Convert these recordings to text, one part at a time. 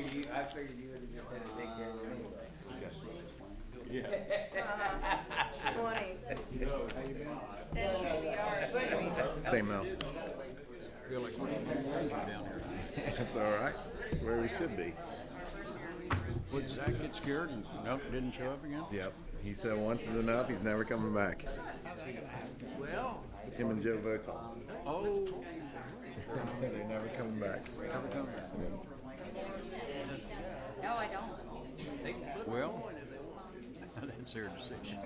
figured you would have just had to take care of it anyway. Yeah. 20. How you been? 10 PBR. Same now. Feel like we're down here. It's all right. It's where we should be. Would Zach get scared and nope, didn't show up again? Yep. He said once is enough. He's never coming back. Well. Him and Joe Votel. Oh. They're never coming back. No, I don't. Well, that's their decision.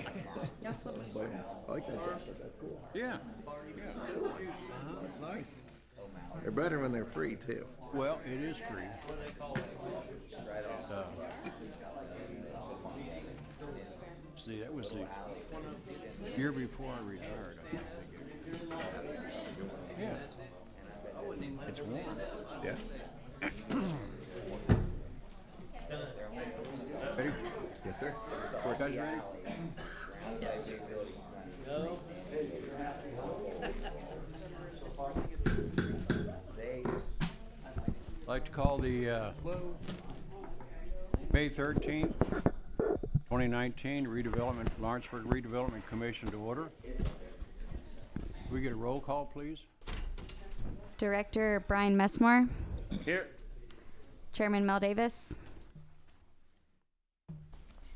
No. But I like that jacket. That's cool. Yeah. That's nice. They're better when they're free too. Well, it is free. See, that was the year before I retired. I think. Yeah. It's warm. Yeah. Ready? Yes, sir. Guys ready? I'd like to call the May 13th, 2019 Lawrenceburg Redevelopment Commission to order. Can we get a roll call, please? Director Brian Messmore. Here. Chairman Mel Davis.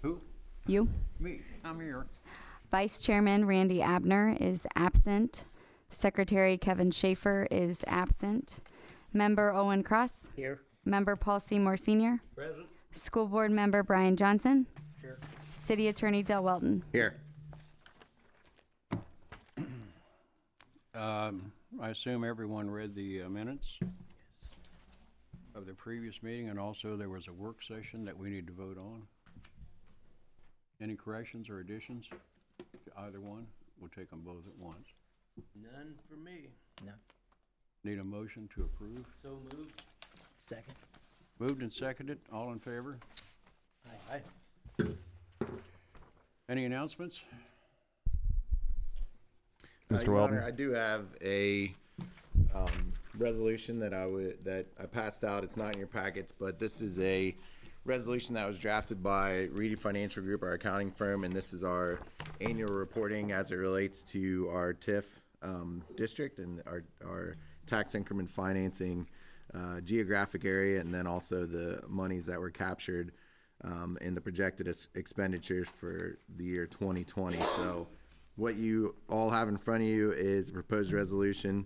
Who? You. Me. I'm here. Vice Chairman Randy Abner is absent. Secretary Kevin Schaefer is absent. Member Owen Cross. Here. Member Paul Seymour Sr. Present. School Board Member Brian Johnson. Here. City Attorney Del Welton. Here. I assume everyone read the minutes of the previous meeting, and also there was a work session that we need to vote on. Any corrections or additions to either one? We'll take them both at once. None for me. No. Need a motion to approve? So moved. Second. Moved and seconded. All in favor? Aye. Any announcements? Mr. Your Honor, I do have a resolution that I passed out. It's not in your packets, but this is a resolution that was drafted by Reedy Financial Group, our accounting firm, and this is our annual reporting as it relates to our TIF district and our tax increment financing geographic area, and then also the monies that were captured in the projected expenditures for the year 2020. So what you all have in front of you is a proposed resolution,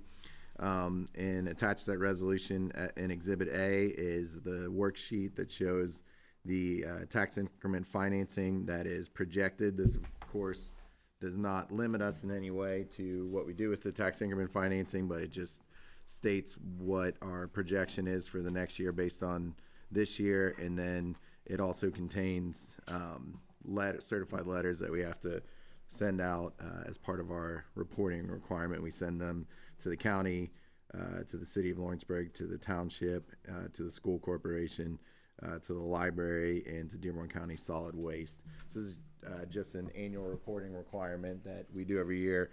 and attached to that resolution in Exhibit A is the worksheet that shows the tax increment financing that is projected. This, of course, does not limit us in any way to what we do with the tax increment financing, but it just states what our projection is for the next year based on this year, and then it also contains certified letters that we have to send out as part of our reporting requirement. We send them to the county, to the city of Lawrenceburg, to the township, to the school corporation, to the library, and to Dearborn County Solid Waste. This is just an annual reporting requirement that we do every year.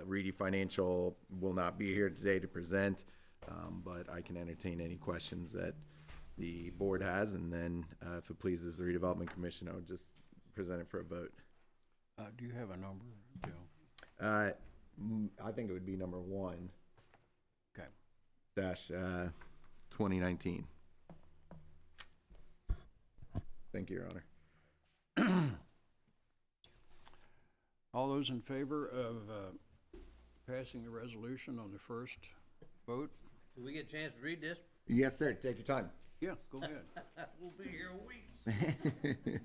Reedy Financial will not be here today to present, but I can entertain any questions that the board has, and then if it pleases the Redevelopment Commission, I would just present it for a vote. Do you have a number, Joe? I think it would be number 1 Okay. dash 2019. Thank you, Your Honor. All those in favor of passing the resolution on the first vote? Do we get a chance to read this? Yes, sir. Take your time. Yeah, go ahead. We'll be here a week.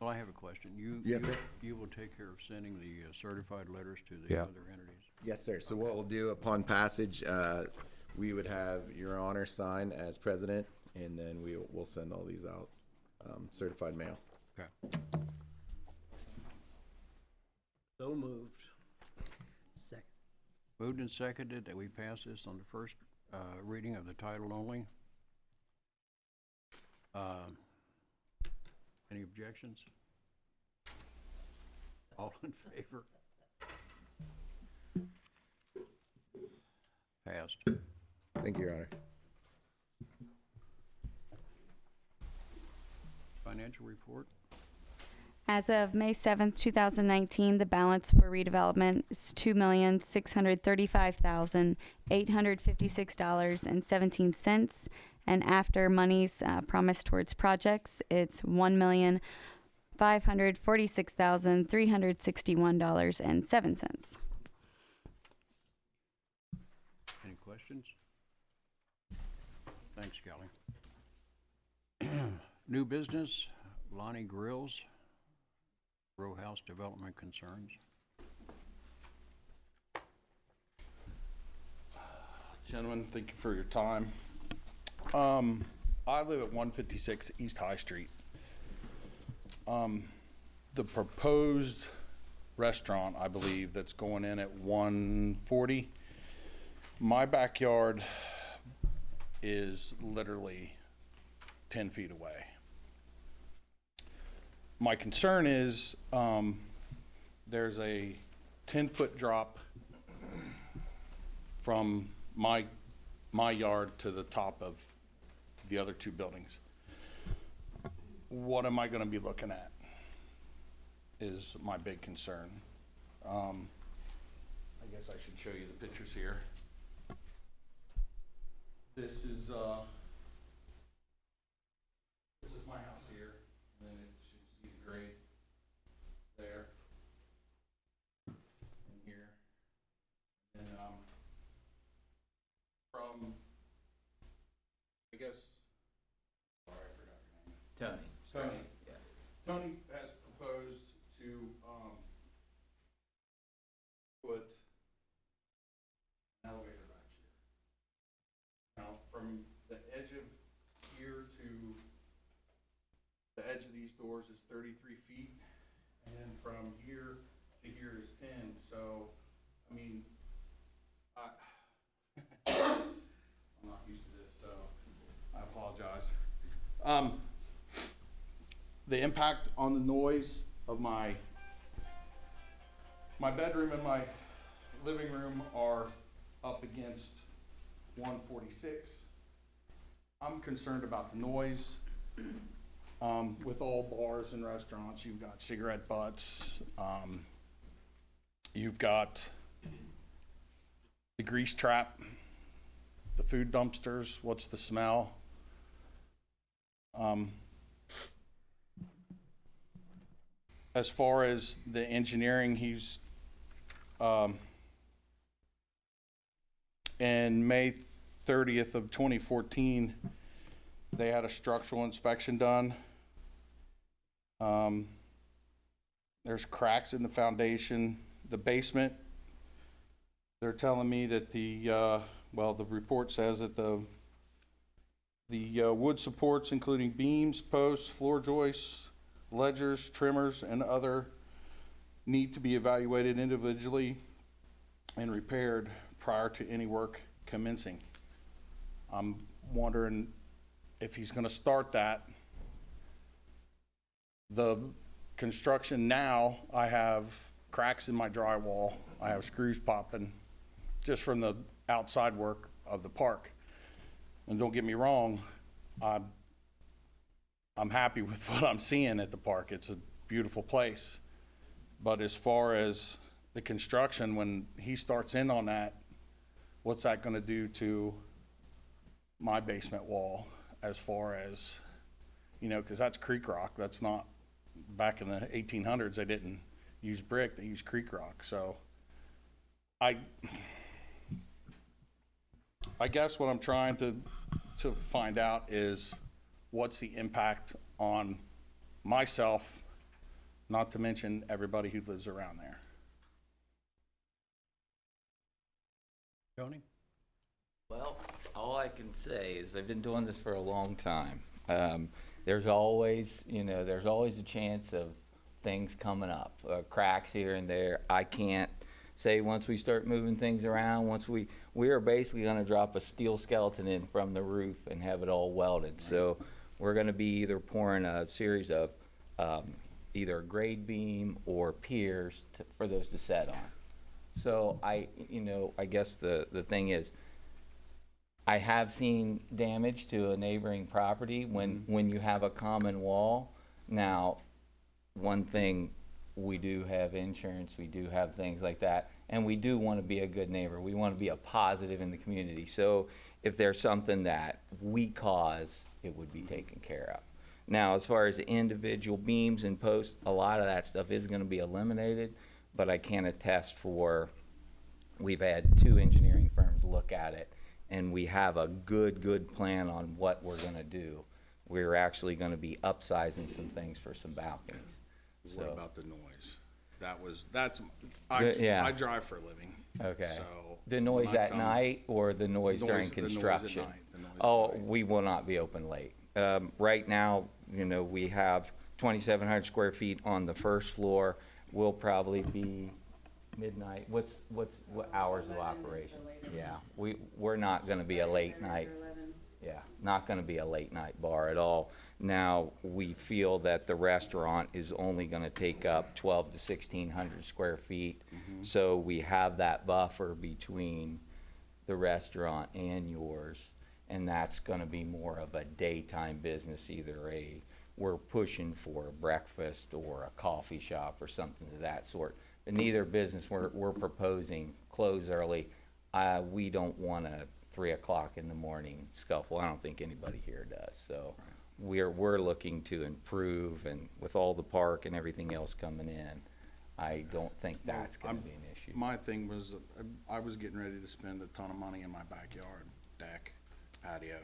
Well, I have a question. Yes, sir. You will take care of sending the certified letters to the other entities? Yes, sir. So what we'll do upon passage, we would have Your Honor sign as president, and then we'll send all these out certified mail. Okay. So moved. Second. Moved and seconded that we pass this on the first reading of the title only. Any objections? All in favor? Passed. Thank you, Your Honor. financial report. As of May 7th, 2019, the balance for redevelopment is $2,635,856.17. And after monies promised towards projects, it's $1,546,361.07. Any questions? Thanks, Kelly. New business, Lonnie Grills, row house development concerns. Gentlemen, thank you for your time. I live at 156 East High Street. The proposed restaurant, I believe, that's going in at 140, my backyard is literally 10 feet away. My concern is there's a 10-foot drop from my yard to the top of the other two buildings. What am I going to be looking at is my big concern. I guess I should show you the pictures here. This is my house here, and then it should see the grade there and here. And from, I guess, sorry, I forgot your name. Tony. Yes. Tony has proposed to put an elevator back here. Now, from the edge of here to the edge of these doors is 33 feet, and then from here to here is 10. So, I mean, I'm not used to this, so I apologize. The impact on the noise of my bedroom and my living room are up against 146. I'm concerned about the noise. With all bars and restaurants, you've got cigarette butts, you've got the grease trap, the food dumpsters, what's the smell? As far as the engineering, he's in May 30th of 2014, they had a structural inspection done. There's cracks in the foundation, the basement. They're telling me that the report says that the wood supports, including beams, posts, floor joists, ledgers, trimmers, and other need to be evaluated individually and repaired prior to any work commencing. I'm wondering if he's going to start that. The construction now, I have cracks in my drywall. I have screws popping just from the outside work of the park. And don't get me wrong, I'm happy with what I'm seeing at the park. It's a beautiful place. But as far as the construction, when he starts in on that, what's that going to do to my basement wall as far as, because that's creek rock. That's not, back in the 1800s, they didn't use brick, they used creek rock. So I guess what I'm trying to find out is what's the impact on myself, not to mention everybody who lives around there. Tony? Well, all I can say is I've been doing this for a long time. There's always a chance of things coming up, cracks here and there. I can't say once we start moving things around, we are basically going to drop a steel skeleton in from the roof and have it all welded. Right. So we're going to be either pouring a series of either grade beam or piers for those to set on. So I guess the thing is, I have seen damage to a neighboring property when you have a common wall. Now, one thing, we do have insurance, we do have things like that, and we do want to be a good neighbor. We want to be a positive in the community. So if there's something that we cause, it would be taken care of. Now, as far as the individual beams and posts, a lot of that stuff is going to be eliminated, but I can attest for, we've had 2 engineering firms look at it, and we have a good plan on what we're going to do. We're actually going to be upsizing some things for some balconies. What So- about the noise? Yeah. I drive for a living. Okay. So The noise when I at come- night or the noise during the noise at construction? night, the noise at Oh, night. we will not be open late. Right now, you know, we have 2,700 square feet on the first floor. We'll probably be midnight. What hours of operation? Yeah, we're not gonna be a late night. Yeah, not gonna be a late night bar at all. Now, we feel that the restaurant is only gonna take up 1,200 to 1,600 square feet. So we have that buffer between the restaurant and yours, and that's gonna be more of a daytime business, we're pushing for a breakfast or a coffee shop or something of that sort. But neither business, we're proposing close early. We don't want a 3 o'clock in the morning scuffle. I don't think anybody here does. So we're looking to improve, and with all the park and everything else coming in, I don't think that's gonna be an issue. My thing was, I was getting ready to spend a ton of money in my backyard, deck, patio.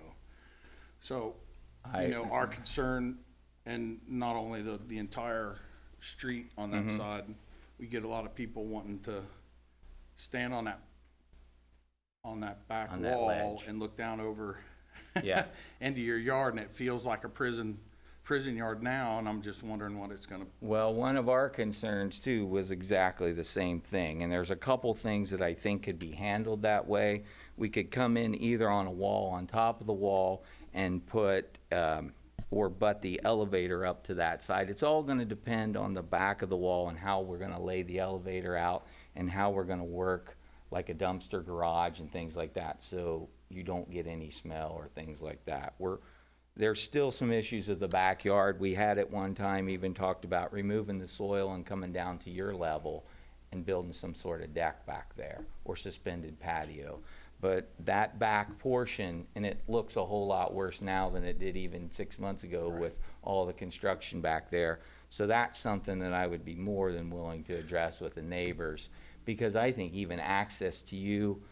So, our concern, and not only the entire street on that Mm-hmm. side, we get a lot of people wanting to stand on that back On that wall ledge. and look down over Yeah. into your yard, and it feels like a prison yard now, and I'm just wondering what it's gonna. Well, one of our concerns too was exactly the same thing, and there's a couple things that I think could be handled that way. We could come in either on a wall, on top of the wall, and put, or butt the elevator up to that side. It's all gonna depend on the back of the wall and how we're gonna lay the elevator out and how we're gonna work like a dumpster garage and things like that, so you don't get any smell or things like that. There's still some issues of the backyard. We had at one time even talked about removing the soil and coming down to your level and building some sort of deck back there or suspended patio. But that back portion, and it looks a whole lot worse now than it did even 6 months ago with all the construction back there. So that's something that I would be more than willing to address with the neighbors, because I think even access to you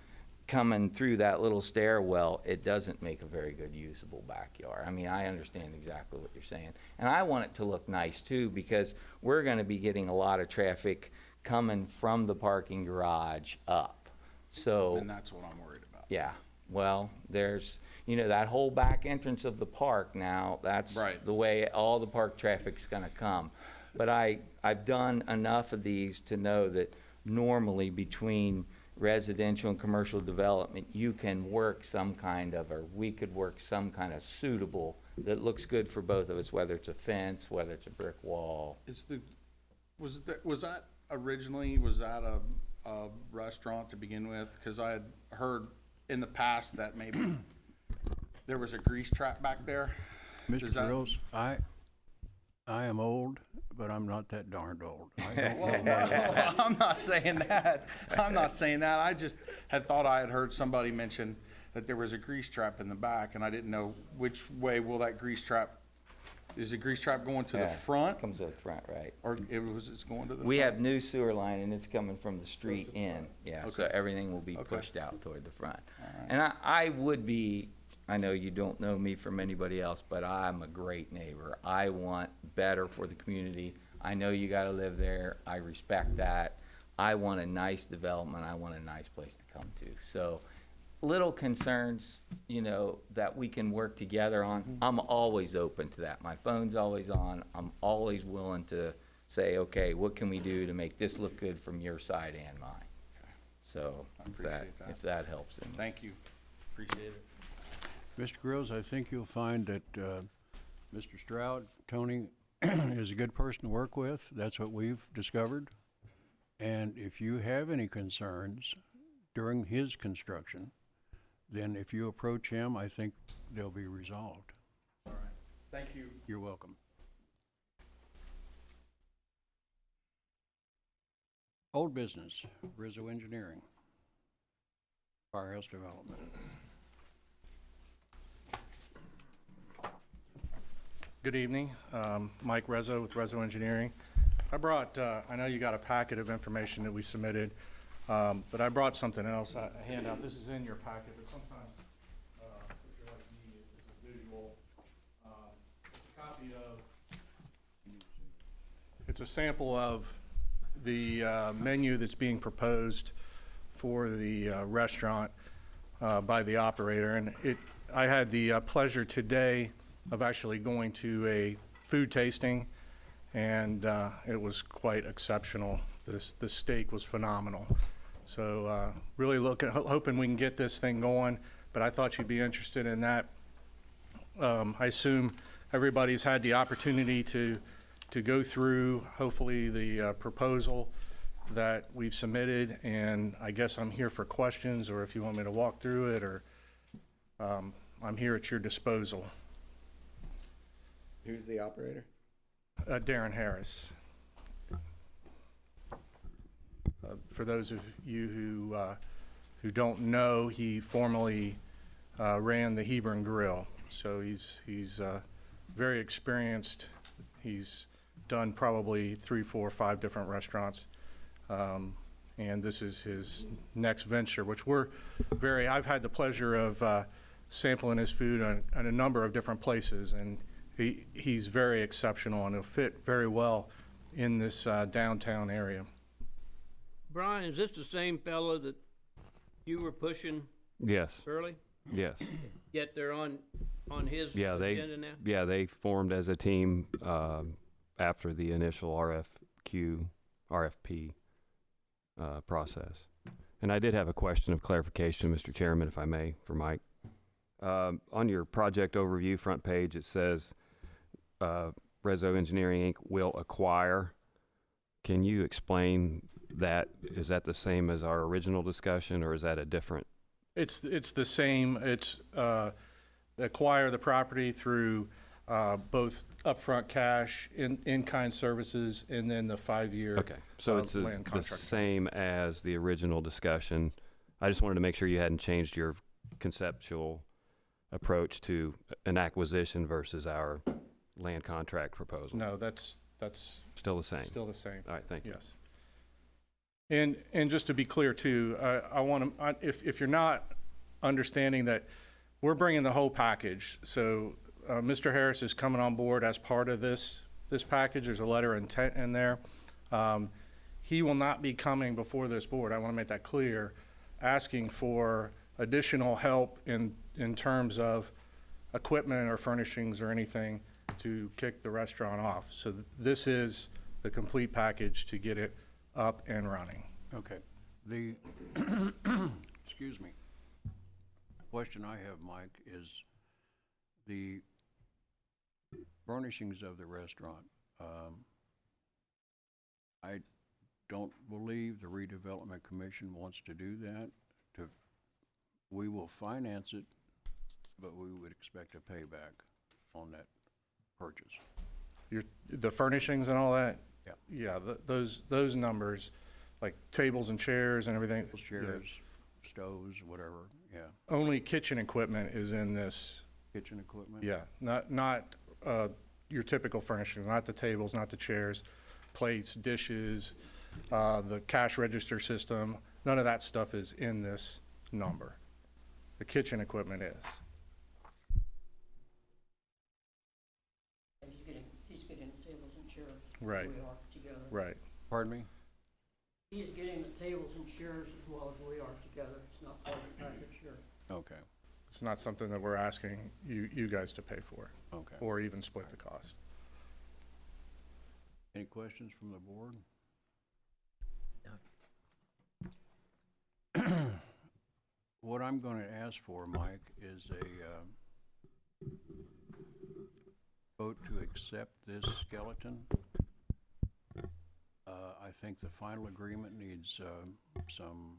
coming through that little stairwell, it doesn't make a very good usable backyard. I mean, I understand exactly what you're saying. And I want it to look nice too, because we're gonna be getting a lot of traffic coming from the parking garage up. So, And that's what I'm worried about. yeah, well, there's, that whole back entrance of the park now, that's Right. the way all the park traffic's gonna come. But I've done enough of these to know that normally between residential and commercial development, you can work some kind of, or we could work some kind of suitable that looks good for both of us, whether it's a fence, whether it's a brick wall. Was that originally, was that a restaurant to begin with? Because I had heard in the past that maybe there was a grease trap back there. Mr. Is that- Grills, I am old, but I'm not that darned old. I don't Well, I'm not saying that. I'm not saying that. I just had thought I had heard somebody mention that there was a grease trap in the back, and I didn't know which way will that grease trap, is the grease trap going to the Yeah, front? Comes to the front, right. Or it's going to the front? We have new sewer line and it's coming from the street in, yeah, so Okay. everything will be Okay. pushed out toward the front. And I would be, I know you don't know me from anybody else, but I'm a great neighbor. I want better for the community. I know you gotta live there, I respect that. I want a nice development, I want a nice place to come to. So, little concerns, that we can work together on, I'm always open to that. My phone's always on, I'm always willing to say, okay, what can we do to make this look good from your side and mine? So, I appreciate that. if that helps. And Thank you. Appreciate it. Mr. Grills, I think you'll find that Mr. Stroud, Tony, is a good person to work with. That's what we've discovered. And if you have any concerns during his construction, then if you approach him, I think they'll be resolved. All right. Thank you. You're welcome. Old business, Rizzo Engineering, Firehouse Development. Good evening. Mike Rezzo with Rezzo Engineering. I brought, I know you got a packet of information that we submitted, but I brought something else, a handout. This is in your packet, but sometimes if you're like me, it's a visual. It's a copy of, it's a sample of the menu that's being proposed for the restaurant by the operator. And I had the pleasure today of actually going to a food tasting, and it was quite exceptional. The steak was phenomenal. So really hoping we can get this thing going, but I thought you'd be interested in that. I assume everybody's had the opportunity to go through, hopefully, the proposal that we've submitted, and I guess I'm here for questions, or if you want me to walk through it, or I'm here at your disposal. Who's the operator? Darren Harris. For those of you who don't know, he formerly ran the Hebron Grill, so he's very experienced. He's done probably 3, 4, 5 different restaurants, and this is his next venture, which I've had the pleasure of sampling his food on a number of different places, and he's very exceptional, and he'll fit very well in this downtown area. Brian, is this the same fella that you were pushing Yes, early? yes. Yet they're on his agenda now? Yeah, they formed as a team after the initial RFP process. And I did have a question of clarification, Mr. Chairman, if I may, for Mike. On your project overview front page, it says Rezzo Engineering Inc. will acquire. Can you explain that? Is that the same as our original discussion, or is that a different? It's the same. It's acquire the property through both upfront cash, in-kind services, and then the 5-year Okay, so it's land the contract. same as the original discussion. I just wanted to make sure you hadn't changed your conceptual approach to an acquisition versus our land contract proposal. No, that's Still the same? still the same. All right, thank you. Yes. And just to be clear too, I want to, if you're not understanding that we're bringing the whole package, so Mr. Harris is coming on board as part of this package. There's a letter of intent in there. He will not be coming before this board. I want to make that clear, asking for additional help in terms of equipment or furnishings or anything to kick the restaurant off. So this is the complete package to get it up and running. Okay. The, excuse me. Question I have, Mike, is the furnishings of the restaurant. I don't believe the Redevelopment Commission wants to do that. We will finance it, but we would expect a payback on that purchase. The furnishings and all that? Yeah. Yeah, those numbers, like tables and chairs and everything. Chairs, stoves, whatever, yeah. Only kitchen equipment is in this. Kitchen equipment? Yeah, not your typical furnishings, not the tables, not the chairs, plates, dishes, the cash register system. None of that stuff is in this number. The kitchen equipment is. He's getting tables and chairs. Right. We are together. Right. Pardon me? He's getting the tables and chairs as well as we are together. It's not part of the package here. Okay, It's not something that we're asking you guys to pay for, okay. or even split the cost. Any questions from the board? What I'm going to ask for, Mike, is a vote to accept this skeleton. I think the final agreement needs some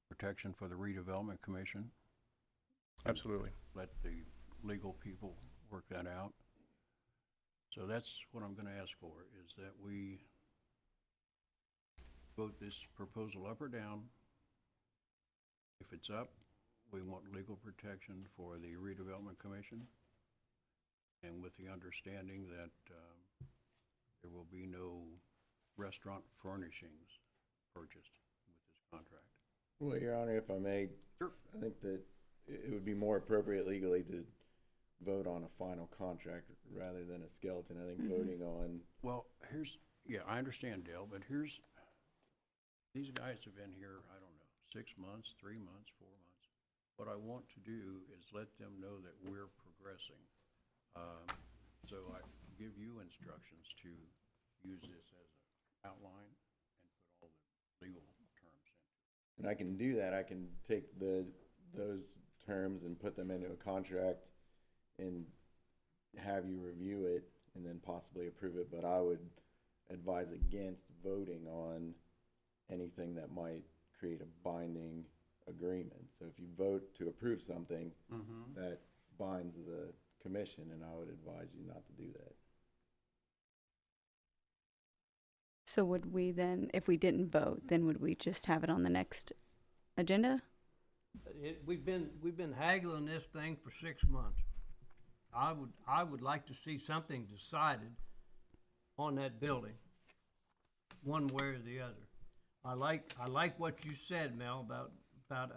protection for the Redevelopment Commission. Absolutely. Let the legal people work that out. So that's what I'm going to ask for, is that we vote this proposal up or down. If it's up, we want legal protection for the redevelopment commission, and with the understanding that there will be no restaurant furnishings purchased with this contract. Well, Your Honor, if I may, Sure. I think that it would be more appropriate legally to vote on a final contract rather than a skeleton. I think voting on, Well, yeah, I understand, Dale, but these guys have been here, I don't know, 6 months, 3 months, 4 months. What I want to do is let them know that we're progressing. So I give you instructions to use this as an outline and put all the legal terms in. and I can do that. I can take those terms and put them into a contract and have you review it and then possibly approve it, but I would advise against voting on anything that might create a binding agreement. So if you vote to approve something, that binds the commission, and I would advise you not to do that. So would we then, if we didn't vote, then would we just have it on the next agenda? We've been haggling this thing for 6 months. I would like to see something decided on that building, one way or the other. I like what you said, Mel, about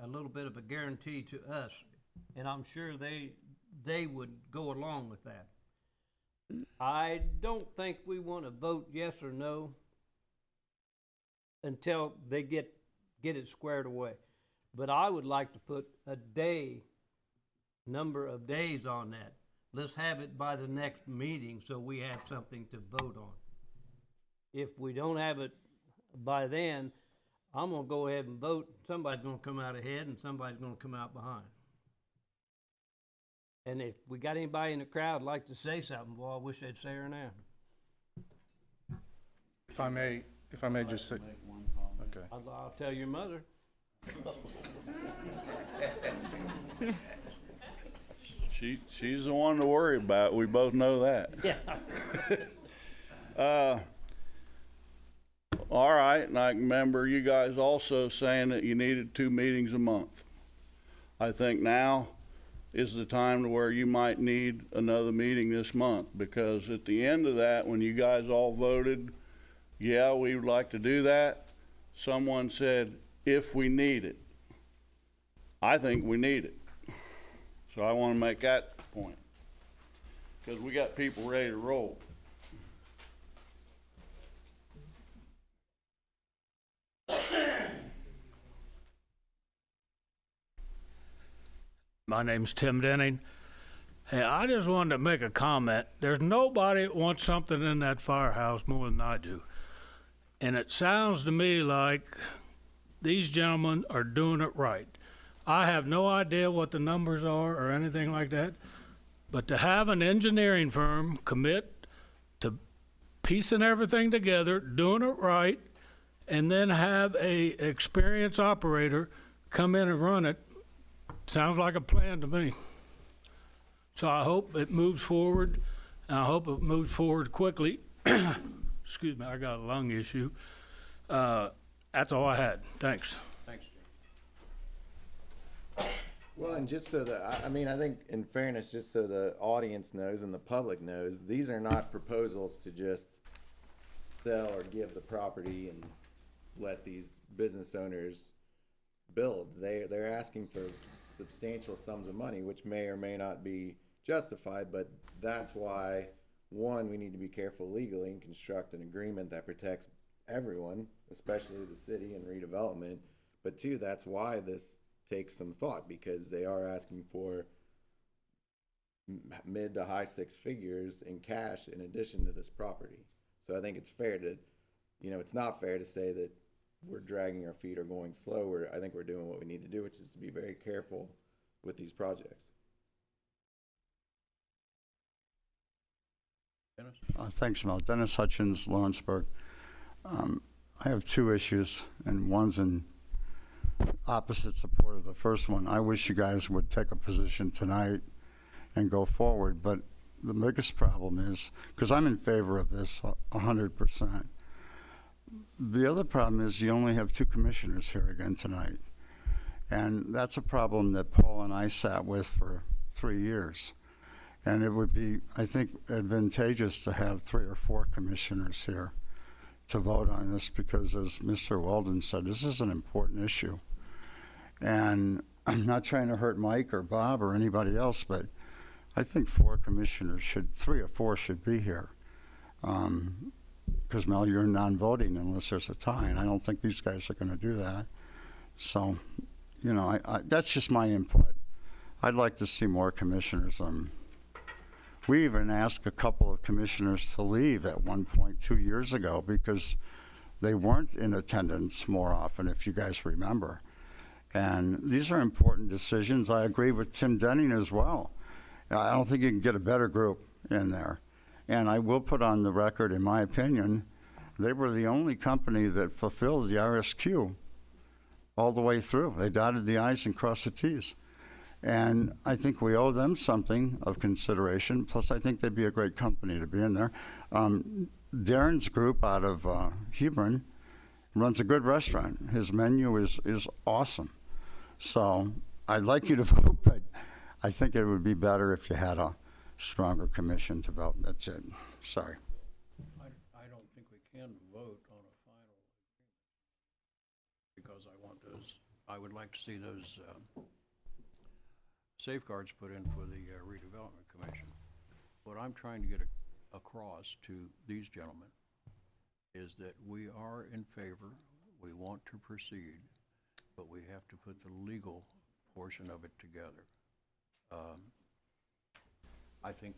a little bit of a guarantee to us, and I'm sure they would go along with that. I don't think we want to vote yes or no until they get it squared away. But I would like to put a number of days on that. Let's have it by the next meeting so we have something to vote on. If we don't have it by then, I'm gonna go ahead and vote. Somebody's gonna come out ahead and somebody's gonna come out behind. And if we got anybody in the crowd like to say something, well, I wish they'd say her now. If I may just say, okay. I'll tell your mother. She's the one to worry about. We both know that. Yeah. All right, and I remember you guys also saying that you needed 2 meetings a month. I think now is the time to where you might need another meeting this month, because at the end of that, when you guys all voted, yeah, we would like to do that, someone said, if we need it. I think we need it. So I want to make that point, because we got people ready to roll. My name's Tim Denning. Hey, I just wanted to make a comment. There's nobody that wants something in that firehouse more than I do. And it sounds to me like these gentlemen are doing it right. I have no idea what the numbers are or anything like that, but to have an engineering firm commit to piecing everything together, doing it right, and then have a experienced operator come in and run it, sounds like a plan to me. So I hope it moves forward, and I hope it moves forward quickly. Excuse me, I got a lung issue. That's all I had. Thanks. Thanks, Jim. Well, and just so that, I mean, I think in fairness, just so the audience knows and the public knows, these are not proposals to just sell or give the property and let these business owners build. They're asking for substantial sums of money, which may or may not be justified, but that's why, one, we need to be careful legally and construct an agreement that protects everyone, especially the city and redevelopment. But two, that's why this takes some thought, because they are asking for mid to high 6 figures in cash in addition to this property. So I think it's fair to, it's not fair to say that we're dragging our feet or going slow. I think we're doing what we need to do, which is to be very careful with these projects. Dennis? Thanks, Mel. Dennis Hutchins, Lawrenceburg. I have 2 issues, and one's in opposite support of the first one. I wish you guys would take a position tonight and go forward, but the biggest problem is, because I'm in favor of this 100%, The other problem is you only have 2 commissioners here again tonight. And that's a problem that Paul and I sat with for 3 years. And it would be, I think, advantageous to have 3 or 4 commissioners here to vote on this because, as Mr. Weldon said, this is an important issue. And I'm not trying to hurt Mike or Bob or anybody else, but I think 4 commissioners should, 3 or 4 should be here. Because, Mel, you're non-voting unless there's a tie, and I don't think these guys are going to do that. So, you know, that's just my input. I'd like to see more commissioners. We even asked a couple of commissioners to leave at one point 2 years ago because they weren't in attendance more often, if you guys remember. And these are important decisions. I agree with Tim Denning as well. I don't think you can get a better group in there. And I will put on the record, in my opinion, they were the only company that fulfilled the RSQ all the way through. They dotted the I's and crossed the T's. And I think we owe them something of consideration. Plus, I think they'd be a great company to be in there. Darren's group out of Hebron runs a good restaurant. His menu is awesome. So I'd like you to vote, but I think it would be better if you had a stronger commission to vote. That's it. Sorry. I don't think we can vote on a final agreement because I would like to see those safeguards put in for the Redevelopment Commission. What I'm trying to get across to these gentlemen is that we are in favor, we want to proceed, but we have to put the legal portion of it together. I think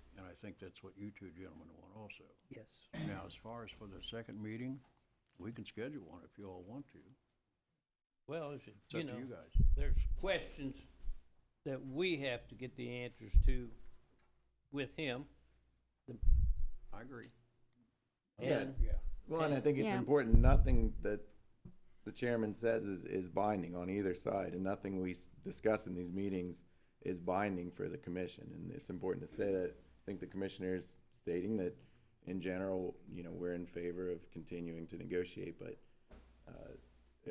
that's what you 2 gentlemen want also. Yes. Now, as far as for the second meeting, we can schedule one if you all want to. Well, It's you up know, to you guys. there's questions that we have to get the answers to with him. I agree. And Yeah. Well, and I think it's Yeah. important, nothing that the chairman says is binding on either side, and nothing we discuss in these meetings is binding for the commission. And it's important to say that. I think the commissioner's stating that, in general, you know, we're in favor of continuing to negotiate, but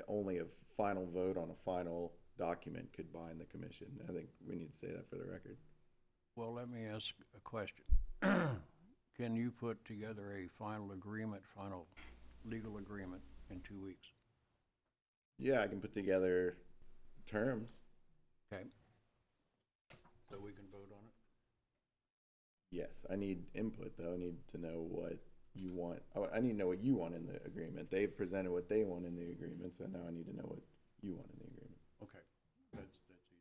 only a final vote on a final document could bind the commission. I think we need to say that for the record. Well, let me ask a question. Can you put together a final agreement, final legal agreement in 2 weeks? Yeah, I can put together terms. Okay. So we can vote on it? Yes, I need input, though. I need to know what you want. I need to know what you want in the agreement. They've presented what they want in the agreement, so now I need to know what you want in the agreement. Okay, that's easy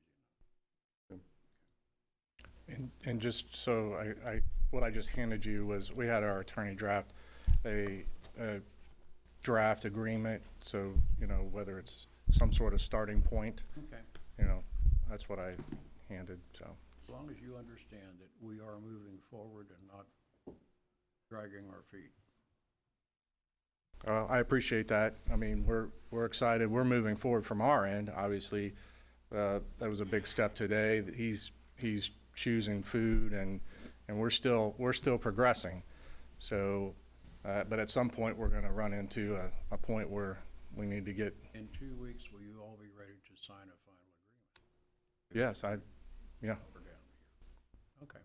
enough. And just so what I just handed you was, we had our attorney draft a draft agreement, so, you know, whether it's some sort of starting point, Okay. you know, that's what I handed, so. As long as you understand that we are moving forward and not dragging our feet. I appreciate that. I mean, we're excited. We're moving forward from our end. Obviously, that was a big step today. He's choosing food, and we're still progressing. So, but at some point, we're going to run into a point where we need to get. In 2 weeks, will you all be ready to sign a final agreement? Yes, yeah. Over down here. Okay.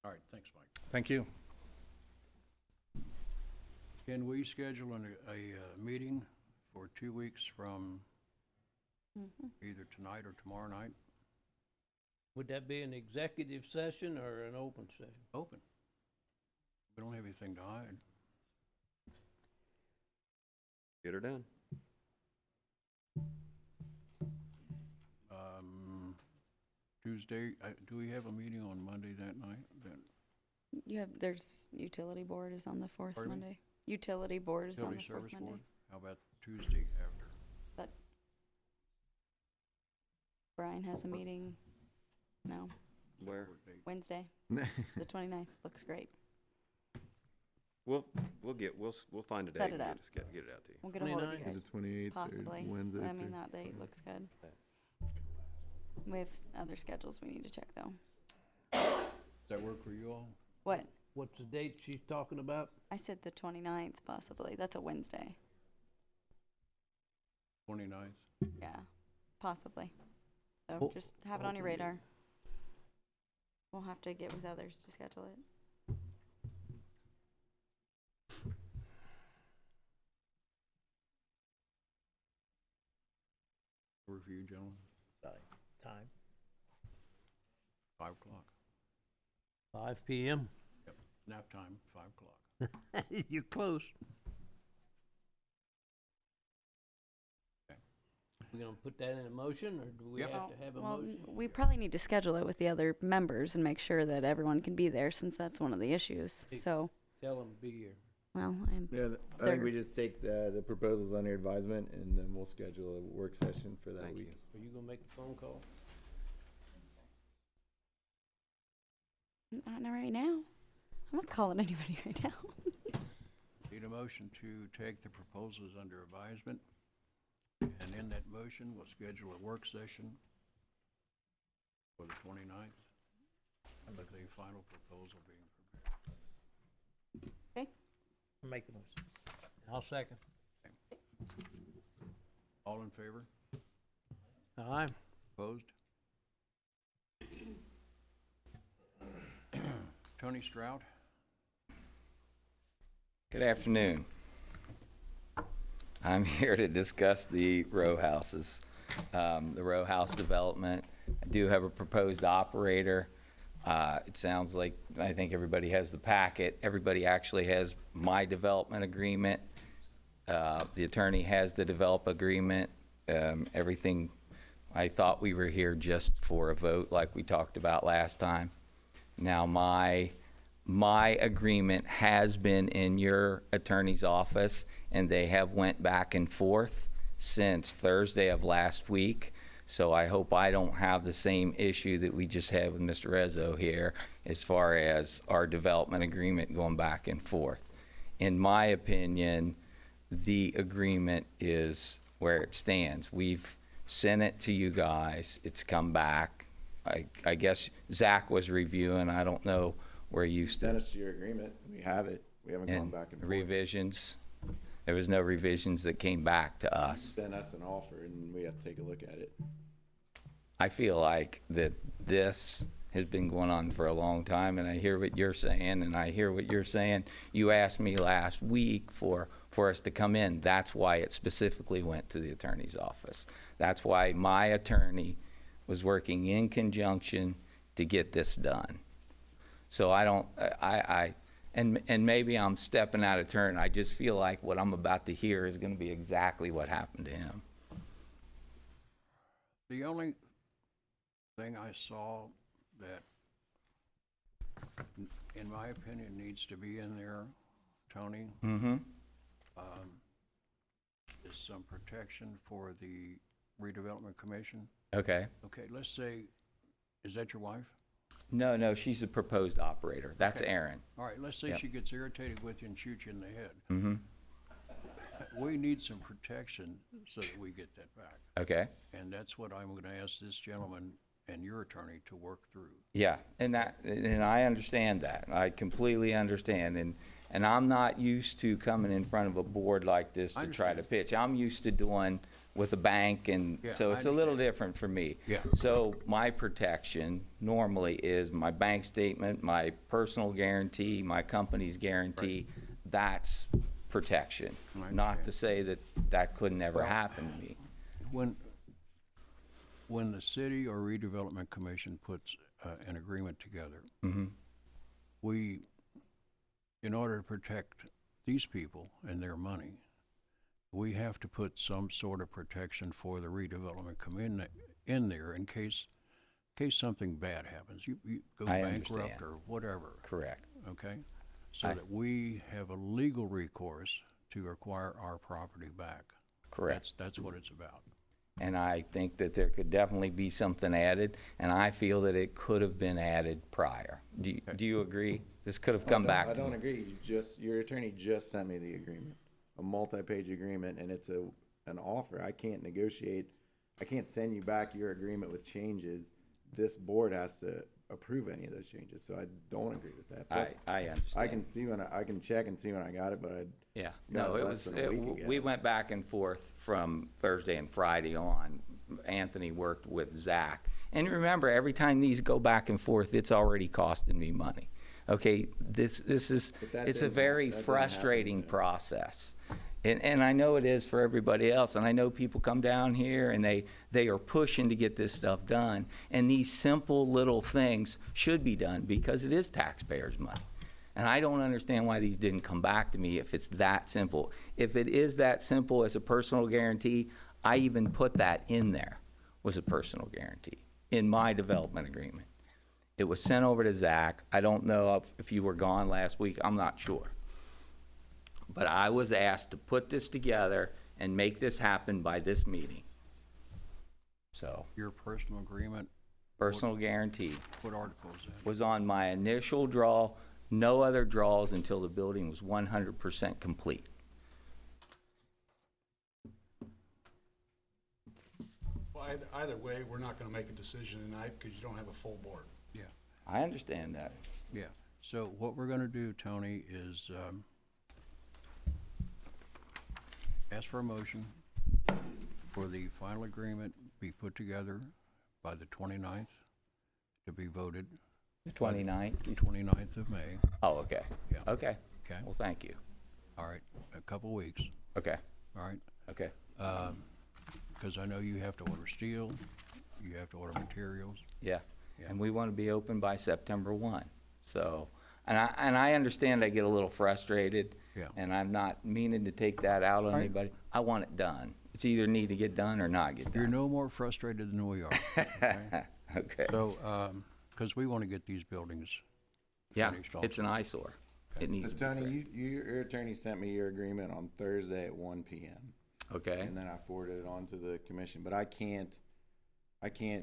All right, thanks, Mike. Thank you. Can we schedule a meeting for 2 weeks from either tonight or tomorrow night? would that be an executive session or an open session? Open. We don't have anything to hide. Get her done. Tuesday, do we have a meeting on Monday that night? There's utility board is on the fourth Pardon me? Monday. Utility board is on the Utility fourth Service Monday. Board? How about Tuesday after? But Brian has a meeting, no, Where? Wednesday, the 29th. Looks great. We'll find a date. Set it and up. get it out to you. We'll get a hold of you 29th? guys. The 28th Possibly. or Wednesday. I mean, that date looks good. We have other schedules we need to check though. Does that work for you all? What? What's the date she's talking about? I said the 29th, possibly. That's a Wednesday. 29th? Yeah, possibly. So Well- just have it on your radar. We'll have to get with others to schedule it. Work for you, gentlemen? Time. 5 o'clock. 5 p.m.? Yep, nap time, 5 o'clock. You're close. Okay. We gonna put that in a motion, or do we Yep. have to have a Well, motion? we probably need to schedule it with the other members and make sure that everyone can be there, since that's one of the issues. Hey. So, Tell them to be here. well, Yeah, I think we just take the proposals under advisement, and then we'll schedule a work session for that Thank week. you. Are you gonna make the phone call? not right now. I'm not calling anybody right now. Need a motion to take the proposals under advisement, and in that motion, we'll schedule a work session for the 29th, with the final proposal being prepared. Make the motion. I'll second. All in favor? Aye. Opposed? Tony Stroud? Good afternoon. I'm here to discuss the row houses, the row house development. I do have a proposed operator. It sounds like, I think everybody has the packet. Everybody actually has my development agreement. The attorney has the develop agreement. Everything, I thought we were here just for a vote like we talked about last time. Now, my agreement has been in your attorney's office, and they have went back and forth since Thursday of last week. So I hope I don't have the same issue that we just had with Mr. Rezzo here as far as our development agreement going back and forth. In my opinion, the agreement is where it stands. We've sent it to you guys. It's come back. I guess Zach was reviewing. I don't know where you Send us your agreement. We have it. We haven't gone back and forth. revisions. There was no revisions that came back to us. Send us an offer, and we have to take a look at it. I feel like that this has been going on for a long time, and I hear what you're saying, and I hear what you're saying. You asked me last week for us to come in. That's why it specifically went to the attorney's office. That's why my attorney was working in conjunction to get this done. So and maybe I'm stepping out of turn. I just feel like what I'm about to hear is going to be exactly what happened to him. The only thing I saw that, in my opinion, needs to be in there, Tony, Mm-hmm. is some protection for the redevelopment commission. Okay. Okay, let's say, is that your wife? No, she's a proposed operator. That's Okay. Aaron. All right, let's say Yep. she gets irritated with you and shoots you in the head. Mm-hmm. We need some protection so that we get that back. Okay. And that's what I'm gonna ask this gentleman and your attorney to work through. Yeah, and I understand that. I completely understand. And I'm not used to coming in front of a board like this I to try to understand. pitch. I'm used to doing with a bank, and Yeah, so I it's a little understand. different for me. Yeah. So my protection normally is my bank statement, my personal guarantee, my company's guarantee. That's protection. I Not understand. to say that that could never happen to me. When the city or redevelopment commission puts an agreement together, Mm-hmm. we, in order to protect these people and their money, we have to put some sort of protection for the redevelopment in there in case something bad happens. You go I bankrupt understand. or whatever, Correct. okay? So I- that we have a legal recourse to acquire our property back. Correct. That's what it's about. And I think that there could definitely be something added, and I feel that it could have been added prior. Do you agree? This could have come back I to don't me. agree. Your attorney just sent me the agreement, a multi-page agreement, and it's an offer. I can't negotiate. I can't send you back your agreement with changes this board has to approve any of those changes, so I don't agree with that. Plus, I understand. I can see when I can check and see when I got it, but Yeah, got no, it it less was, than a week ago. we went back and forth from Thursday and Friday on. Anthony worked with Zach. And remember, every time these go back and forth, it's already costing me money. Okay, this is, it's a very frustrating process. And I know it is for everybody else, and I know people come down here and they are pushing to get this stuff done. And these simple little things should be done because it is taxpayers' money. And I don't understand why these didn't come back to me if it's that simple. If it is that simple as a personal guarantee, I even put that in there, was a personal guarantee, in my development agreement. It was sent over to Zach. I don't know if you were gone last week, I'm not sure. But I was asked to put this together and make this happen by this meeting. So, Your personal agreement, personal guarantee what article is that? was on my initial draw, no other draws until the building was 100% complete. Well, either way, we're not gonna make a decision tonight because you don't have a full board. Yeah, I understand that. yeah. So what we're gonna do, Tony, is, ask for a motion for the final agreement be put together by the 29th to be voted. The 29th? The 29th of May. Oh, okay. Yeah. Okay. Okay. Well, thank you. All right, a couple weeks, Okay. all right? Okay. Because I know you have to order steel, you have to order materials. Yeah. Yeah. And we want to be open by September 1. So, and I understand I get a little frustrated. Yeah. And I'm not meaning to take that out on right. anybody. I want it done. It's either need to get done or not get You're done. no more frustrated than we are, okay? Okay. So, because we want to get these buildings Yeah, finished it's an also. eyesore. It needs So to be. Tony, your attorney sent me your agreement on Thursday at 1 p.m. Okay. And then I forwarded it on to the commission, but I can't,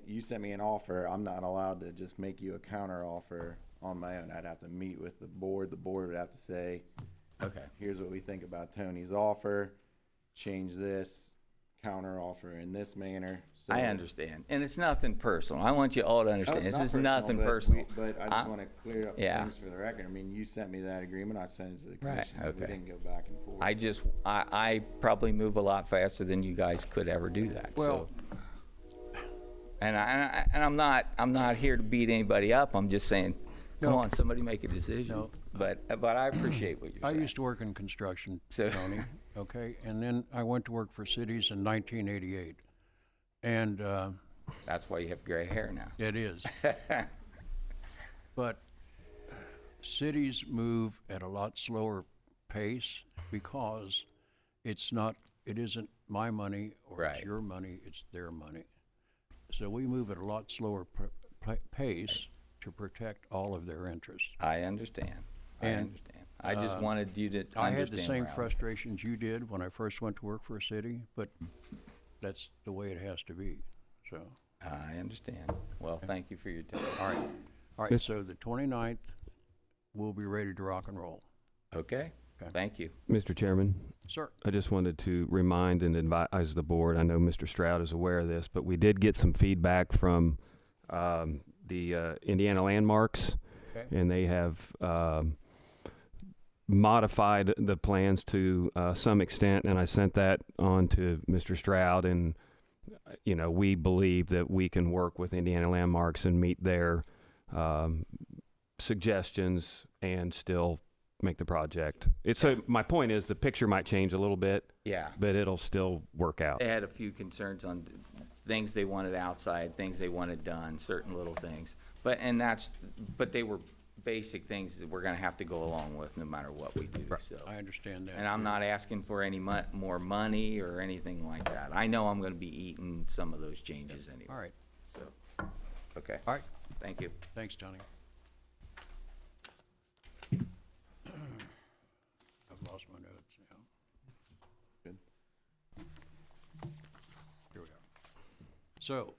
you sent me an offer, I'm not allowed to just make you a counter offer on my own. I'd have to meet with the board would have to say, Okay. here's what we think about Tony's offer, change this, counter offer in this manner. So- I understand. And it's nothing personal. I want you all to No, understand. it's This is not nothing but personal. But I just want to clear up yeah. things for the record. I mean, you sent me that agreement, I sent it to the Right, commission. okay. We didn't go back and forth. I probably move a lot faster than you guys could ever do that. Well- so. And I'm not here to beat anybody up. I'm just saying, come on, somebody make a decision. No. But I appreciate what you're I saying. used to work in construction, So- Tony, okay? And then I went to work for cities in 1988. And That's why you have gray hair now. it is. But cities move at a lot slower pace because it isn't my money or Right. it's your money, it's their money. So we move at a lot slower pace to protect all of their interests. I understand. I And, understand. I just wanted you to understand. I had the same where I was- frustrations you did when I first went to work for a city, but that's the way it has to be, so. I understand. Well, thank you for your time. All right, so the 29th, we'll be ready to rock and roll. Okay. Okay. Thank you. Mr. Chairman, Sir? I just wanted to remind and advise the board, I know Mr. Stroud is aware of this, but we did get some feedback from the Indiana Landmarks, Okay. and they have modified the plans to some extent, and I sent that on to Mr. Stroud, and we believe that we can work with Indiana Landmarks and meet their suggestions and still make the project. My point is the picture might change a little bit, Yeah. but it'll still work out. They had a few concerns on things they wanted outside, things they wanted done, certain little things. But they were basic things that we're gonna have to go along with no matter what we do, so. I understand that. And I'm not asking for any more money or anything like that. I know I'm gonna be eating some of those changes anyway. All right, So, okay. all right, Thank you. thanks, Tony. I've lost my notes now. Good. Here we are. So,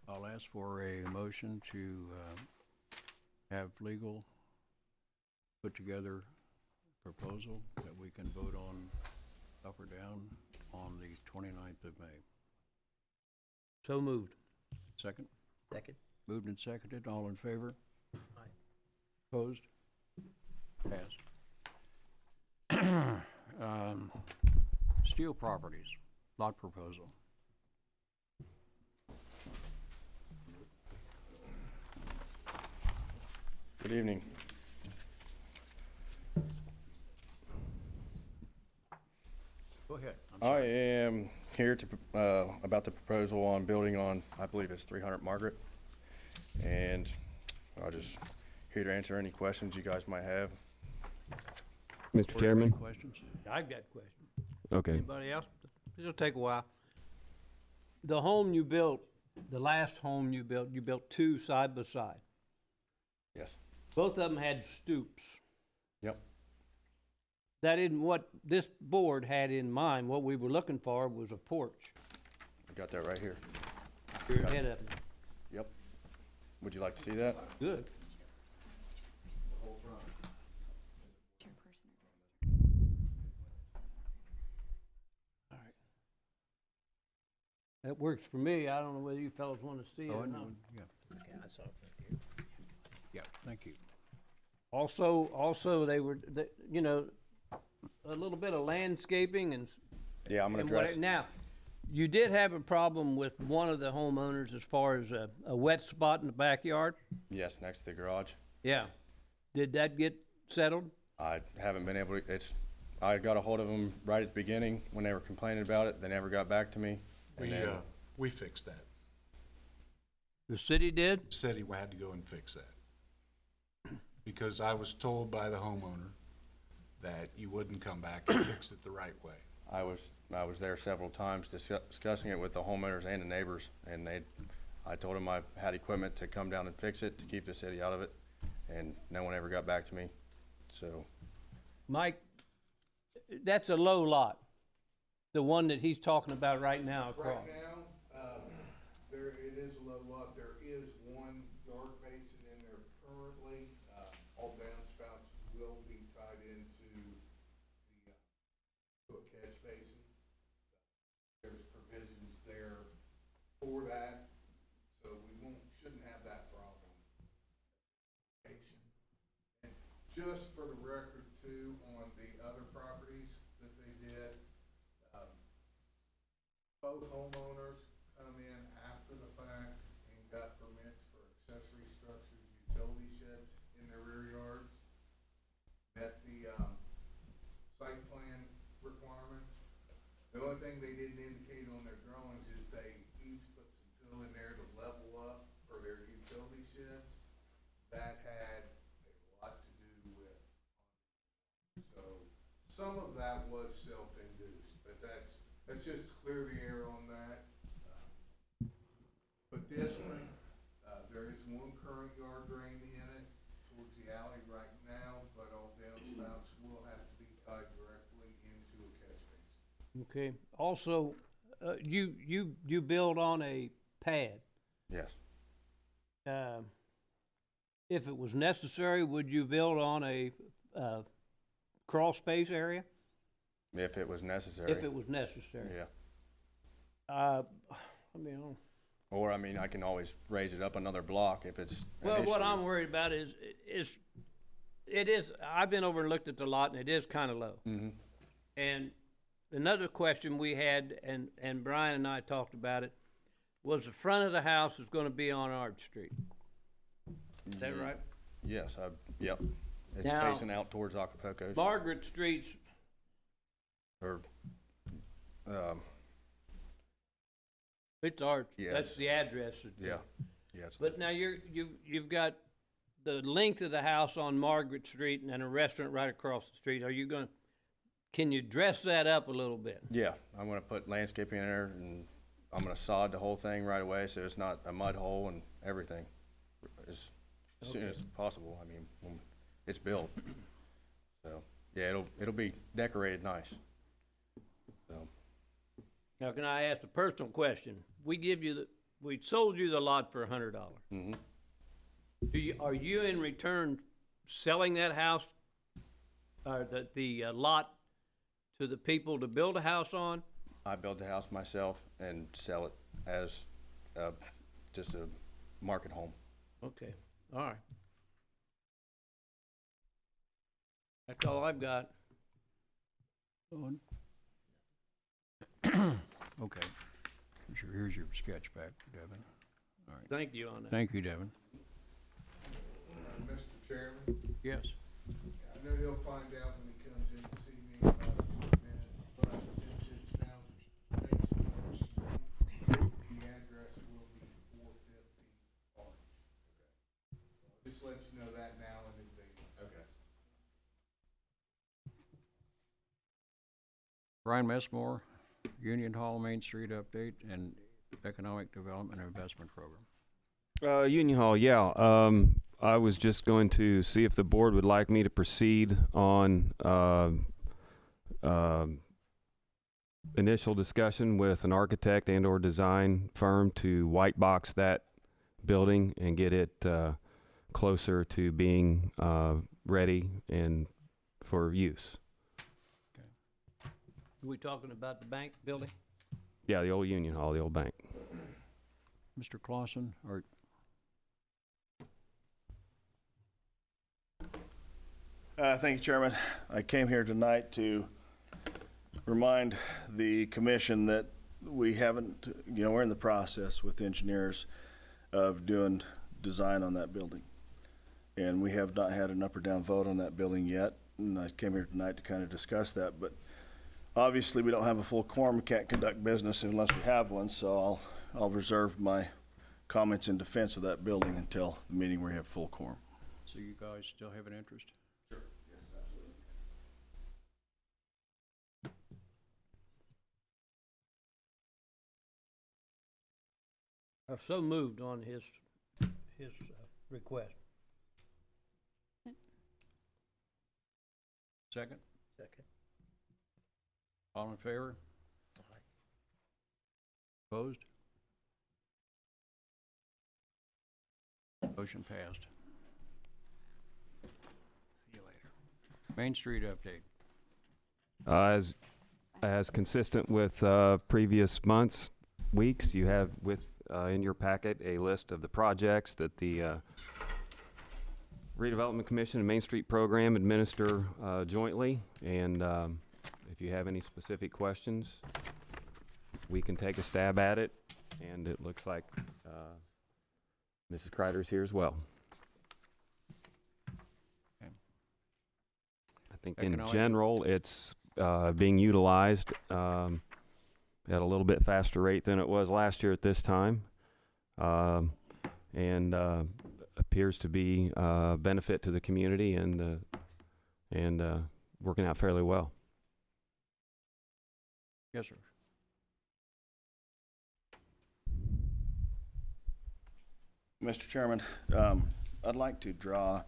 I'll ask for a motion to have legal put together a proposal that we can vote on up or down on the 29th of May. So moved. Second? Second. Moved and seconded, all in favor? Aye. Opposed? Passed. Steel Properties, lot proposal. Good evening. Go ahead. I am here to, about the proposal on building on, I believe it's 300 Margaret. And I'll just here to answer any questions you guys might have. Mr. Chairman? Questions? I've got questions. Okay. Anybody else? It'll take a while. The home you built, the last home you built two side by side. Yes. Both of them had stoops. Yep. That isn't what this board had in mind. What we were looking for was a porch. I got that right here. You're ahead of me. Yep. Would you like to see that? Good. All right. That works for me. I don't know whether you fellows want to see it Oh, I or know, not. yeah, Yeah, I saw it from here. yeah, thank you. Also, they were, you know, a little bit of landscaping and. Yeah, I'm gonna and what- address. Now, you did have a problem with one of the homeowners as far as a wet spot in the backyard? Yes, next to the garage. Yeah. Did that get settled? I haven't been able to, I got a hold of them right at the beginning when they were complaining about it. They never got back to me. And then, We fixed that. The city did? Said he had to go and fix that. Because I was told by the homeowner that you wouldn't come back and fix it the right way. I was there several times discussing it with the homeowners and the neighbors, and I told them I had equipment to come down and fix it, to keep the city out of it, and no one ever got back to me, so. Mike, that's a low lot, the one that he's talking about right now across. Right now, it is a low lot. There is one yard basin in there currently. All downspouts will be tied into to a catch basin. There's provisions there for that, so we shouldn't have that problem. And just for the record too, on the other properties that they did, both homeowners come in after the fact and got permits for accessory structures, utility sheds in their rear yards. Met the site plan requirements. The only thing they didn't indicate on their drawings is they each put some fill in there to level up for their utility sheds. That had a lot to do with, so some of that was self-induced, but let's just clear the air on that. But this one, there is one current yard drain in it towards the alley right now, but all downspouts will have to be tied directly into a catch basin. Okay, also, you build on a pad. Yes. If it was necessary, would you build on a crawl space area? If it was necessary. If it was necessary. Yeah. I mean, Or, I mean, I can always raise it up another block if it's an well, what issue. I'm worried about is, it is, I've been over and looked at the lot, and it is kind of low. Mm-hmm. And another question we had, and Brian and I talked about it, was the front of the house is gonna be on Art Street. Is that right? Yes, yep. It's Now, facing out towards Acapulco. Margaret Street's, Or, it's Art, Yes. that's the address. yeah, yeah. It's But now you've got the length of the house on Margaret Street and then a restaurant right across the street. Can you dress that up a little bit? Yeah, I'm gonna put landscaping in there, and I'm gonna sod the whole thing right away, so it's not a mud hole and everything, as soon as possible. I mean, when it's built. So, yeah, it'll be decorated nice. So, Now, can I ask a personal question? We sold you the lot for $100. mhm. Are you in return selling that house, or the lot to the people to build a house on? I build the house myself and sell it as just a market home. Okay, all right. That's all I've got. Okay. Here's your sketch back, Devin. All right. Thank you on that. Thank you, Devin. Mr. Chairman, Yes. I know he'll find out when he comes in to see me about it in a minute, but since it's now facing North Street, the address will be 450 Orange. Okay. Just let you know that now in advance. Okay. Brian Messmore, Union Hall Main Street update and Economic Development and Investment Program. Union Hall, yeah. I was just going to see if the board would like me to proceed on initial discussion with an architect and or design firm to white box that building and get it closer to being ready and for use. Are we talking about the bank building? Yeah, the old Union Hall, the old bank. Mr. Clausen, or Thank you, Chairman. I came here tonight to remind the commission that we haven't, we're in the process with engineers of doing design on that building. And we have not had an up or down vote on that building yet. And I came here tonight to kind of discuss that, but obviously we don't have a full quorum. We can't conduct business unless we have one, so I'll reserve my comments in defense of that building until the meeting where we have full quorum. so you guys still have an interest? Sure. Yes, absolutely. I've so moved on his request. Second? Second. All in favor? Opposed? Motion passed. See you later. Main Street update. As consistent with previous months, weeks, you have in your packet a list of the projects that the Redevelopment Commission and Main Street Program administer jointly. And if you have any specific questions, we can take a stab at it. And it looks like Mrs. Kreider's here as well. Okay. I think Economic- in general, it's being utilized at a little bit faster rate than it was last year at this time, and appears to be a benefit to the community and working out fairly well. Yes, sir. Mr. Chairman, I'd like to draw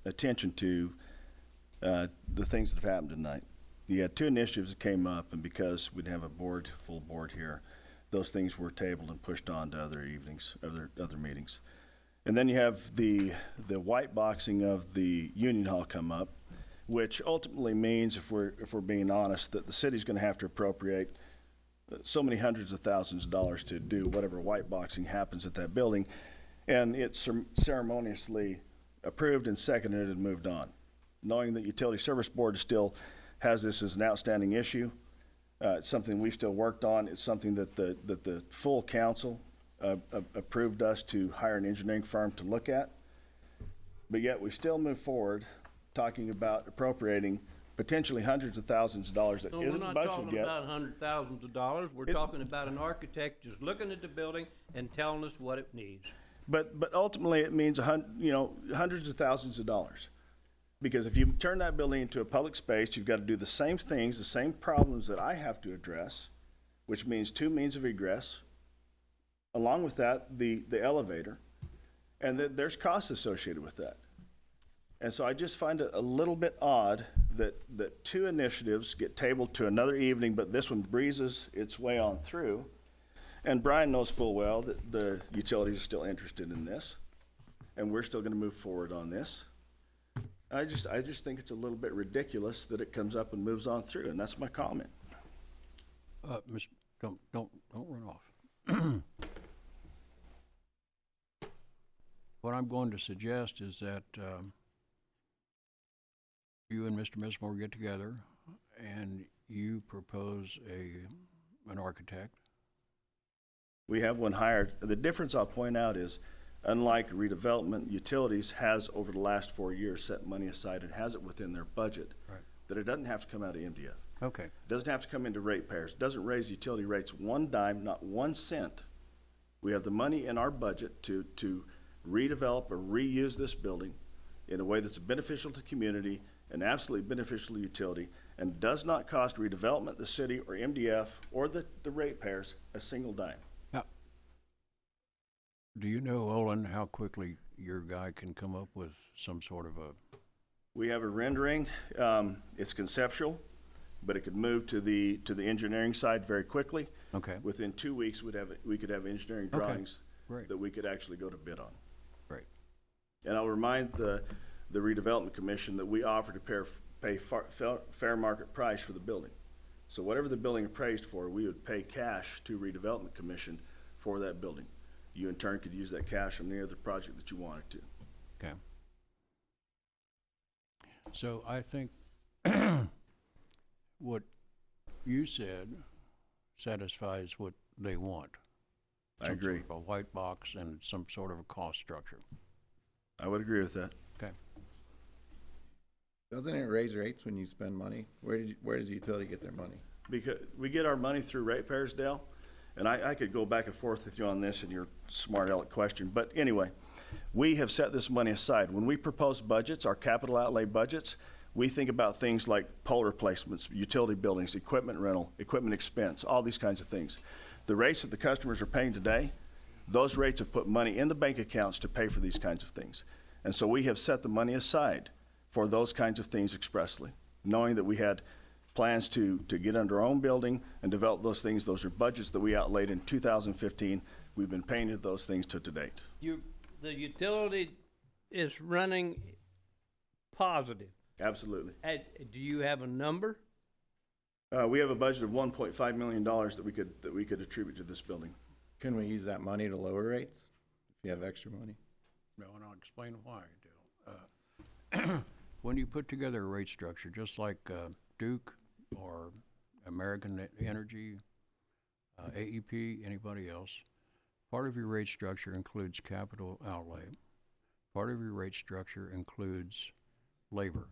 attention to the things that have happened tonight. You had two initiatives that came up, and because we didn't have a full board here, those things were tabled and pushed on to other evenings, other meetings. And then you have the white boxing of the Union Hall come up, which ultimately means, if we're being honest, that the city's going to have to appropriate so many hundreds of thousands of dollars to do whatever white boxing happens at that building, and it's ceremoniously approved and seconded and moved on, knowing that Utility Service Board still has this as an outstanding issue. It's something we've still worked on. It's something that the full council approved us to hire an engineering firm to look at, but yet we still move forward talking about appropriating potentially hundreds of thousands of dollars that No, isn't we're not budgeted talking yet. about hundred thousands of dollars. We're talking about an architect just looking at the building and telling us what it needs. But ultimately, it means hundreds of thousands of dollars. Because if you turn that building into a public space, you've got to do the same things, the same problems that I have to address, which means two means of egress. Along with that, the elevator, and there's costs associated with that. And so I just find it a little bit odd that two initiatives get tabled to another evening, but this one breezes its way on through. And Brian knows full well that the utilities are still interested in this, and we're still going to move forward on this. I just think it's a little bit ridiculous that it comes up and moves on through, and that's my comment. don't run off. What I'm going to suggest is that you and Mr. Missmore get together and you propose an architect. We have one hired. The difference I'll point out is, unlike redevelopment, utilities has over the last 4 years set money aside and has it within their budget. Right. That it doesn't have to come out of MDF. Okay. It doesn't have to come into ratepayers. It doesn't raise utility rates one dime, not 1 cent. We have the money in our budget to redevelop or reuse this building in a way that's beneficial to the community and absolutely beneficial to utility, and does not cost redevelopment, the city, or MDF, or the ratepayers a single dime. Now, do you know, Olin, how quickly your guy can come up with some sort of a... We have a rendering. It's conceptual, but it could move to the engineering side very quickly. Okay. Within 2 weeks, we could have engineering Okay. drawings Great. that we could actually go to bid on. Great. And I'll remind the Redevelopment Commission that we offer to pay fair market price for the building. So whatever the building appraised for, we would pay cash to Redevelopment Commission for that building. You in turn could use that cash on any other project that you wanted to. Okay. So I think what you said satisfies what they want. I agree. Sort of a white box and some sort of a cost structure. I would agree with that. Okay. Doesn't it raise rates when you spend money? Where does the utility get their money? Because we get our money through ratepayers, Dale, and I could go back and forth with you on this and your smart aleck question, but anyway, we have set this money aside. When we propose budgets, our capital outlay budgets, we think about things like pole replacements, utility buildings, equipment rental, equipment expense, all these kinds of things. The rates that the customers are paying today, those rates have put money in the bank accounts to pay for these kinds of things. And so we have set the money aside for those kinds of things expressly, knowing that we had plans to get under our own building and develop those things. Those are budgets that we outlaid in 2015. We've been paying to those things to date. The utility is running positive. Absolutely. Do you have a number? We have a budget of $1.5 million that we could attribute to this building. Can we use that money to lower rates if you have extra money? No, and I'll explain why, Dale. When you put together a rate structure, just like Duke or American Energy, AEP, anybody else, part of your rate structure includes capital outlay. Part of your rate structure includes labor.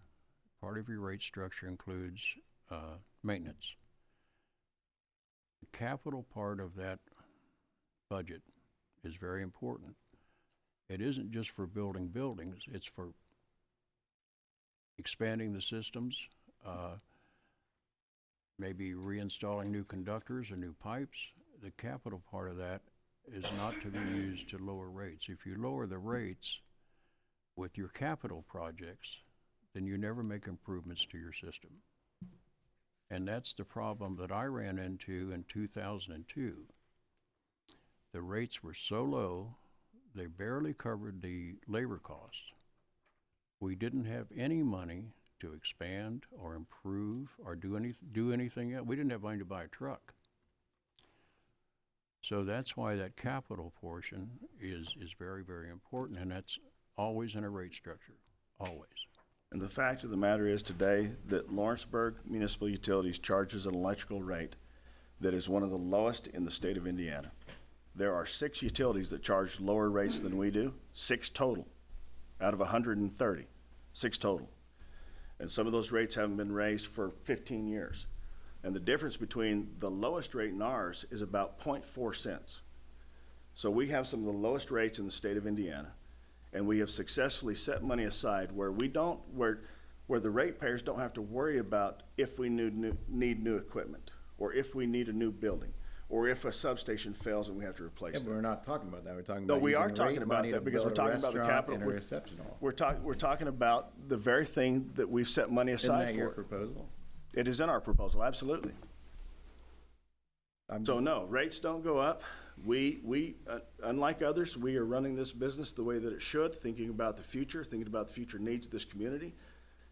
Part of your rate structure includes maintenance. The capital part of that budget is very important. It isn't just for building buildings, it's for expanding the systems, maybe reinstalling new conductors or new pipes. The capital part of that is not to be used to lower rates. If you lower the rates with your capital projects, then you never make improvements to your system. And that's the problem that I ran into in 2002. The rates were so low, they barely covered the labor costs. We didn't have any money to expand or improve or do anything else. We didn't have money to buy a truck. So that's why that capital portion is very, very important, and that's always in a rate structure, always. And the fact of the matter is today that Lawrenceburg Municipal Utilities charges an electrical rate that is one of the lowest in the state of Indiana. There are 6 utilities that charge lower rates than we do, 6 total, out of 130, 6 total. And some of those rates haven't been raised for 15 years. And the difference between the lowest rate and ours is about 0.4 cents. So we have some of the lowest rates in the state of Indiana, and we have successfully set money aside where the ratepayers don't have to worry about if we need new equipment, or if we need a new building, or if a substation fails and we have to replace it. But we're not talking about that. We're talking about No, we are using talking rate about money that to because we're build a talking about the restaurant capital. and a reception hall. We're talking about the very thing that we've set money aside for. Isn't that your proposal? It is in our proposal, absolutely. So no, rates don't go up. We unlike others, we are running this business the way that it should, thinking about the future needs of this community,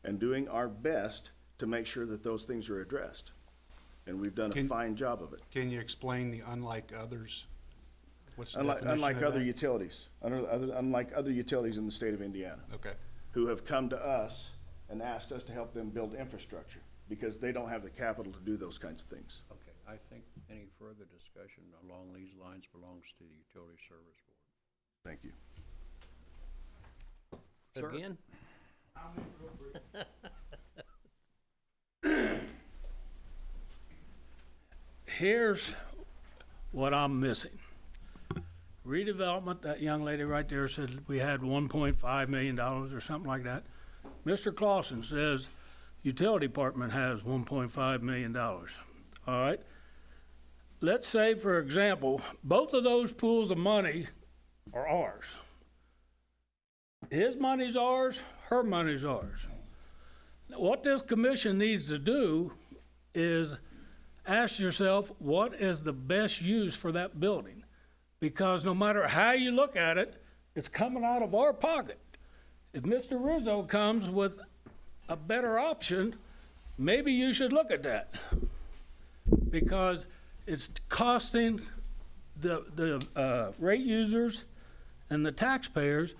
and doing our best to make sure that those things are addressed. and we've done a Can- fine job of it. Can you explain the unlike others? What's the Unlike, definition unlike of other that? utilities, unlike other utilities in the state of Indiana. Okay. Who have come to us and asked us to help them build infrastructure, because they don't have the capital to do those kinds of things. Okay, I think any further discussion along these lines belongs to the Utility Service Board. Thank you. Sir? Again? Here's what I'm missing. Redevelopment, that young lady right there said we had $1.5 million or something like that. Mr. Clausen says utility department has $1.5 million. All right? Let's say, for example, both of those pools of money are ours. His money's ours, her money's ours. Now, what this commission needs to do is ask yourself, what is the best use for that building? Because no matter how you look at it, it's coming out of our pocket. If Mr. Rizzo comes with a better option, maybe you should look at that. Because it's costing the rate users and the taxpayers,